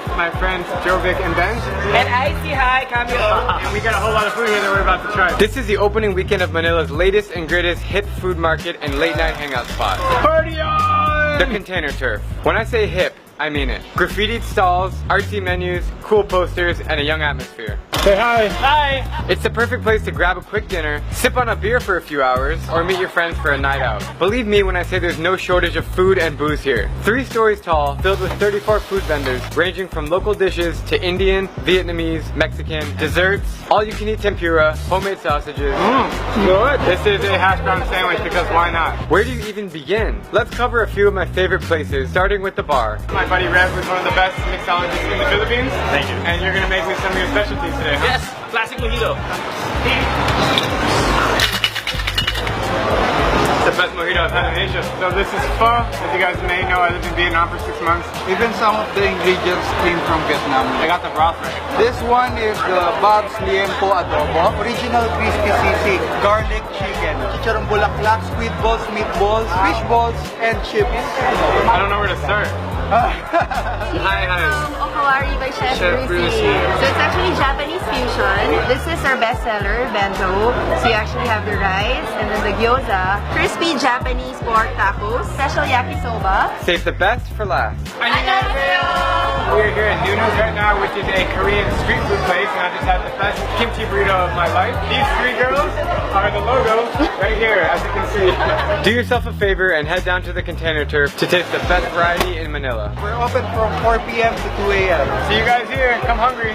with my friends Jovic and Ben. And Icy, hi, Camilo. And we got a whole lot of food here that we're about to try. This is the opening weekend of Manila's latest and greatest hip food market and late night hangout spot. Party on! The Container Turf. When I say hip, I mean it. Graffitied stalls, artsy menus, cool posters, and a young atmosphere. Say hi. Hi. It's the perfect place to grab a quick dinner, sip on a beer for a few hours, or meet your friends for a night out. Believe me when I say there's no shortage of food and booze here. 3 stories tall, filled with 34 food vendors, ranging from local dishes to Indian, Vietnamese, Mexican, desserts, all-you-can-eat tempura, homemade sausages. Good. This is a hash brown sandwich because why not? Where do you even begin? Let's cover a few of my favorite places, starting with the bar. My buddy Rev is one of the best mixologists in the Philippines. Thank you. And you're gonna make me some of your specialties today, huh? Yes, classic mojito. It's the best mojito I've had in Asia. So this is pho. As you guys may know, I lived in Vietnam for 6 months. Even some of the ingredients came from Vietnam. I got the broth right. This one is the Bob's Liempo Adobo. Original crispy sisig, garlic chicken, chicharron bulaklak, squid balls, meatballs, fish balls, and chips. I don't know where to start. Hi. Okawari by Chef Brucey. Brucey. So it's actually Japanese fusion. This is our bestseller, bento. So you actually have the rice and then the gyoza. Crispy Japanese pork tacos. Special yakisoba. Save the best for last. Annyeonghaseyo! We're here at Nuno's right now, which is a Korean street food place, and I just had the best kimchi burrito of my life. These 3 girls are the logo right here, as you can see. Do yourself a favor and head down to the Container Turf to taste the best variety in Manila. We're open from 4 p.m. to 2 a.m. See you guys here. Come hungry.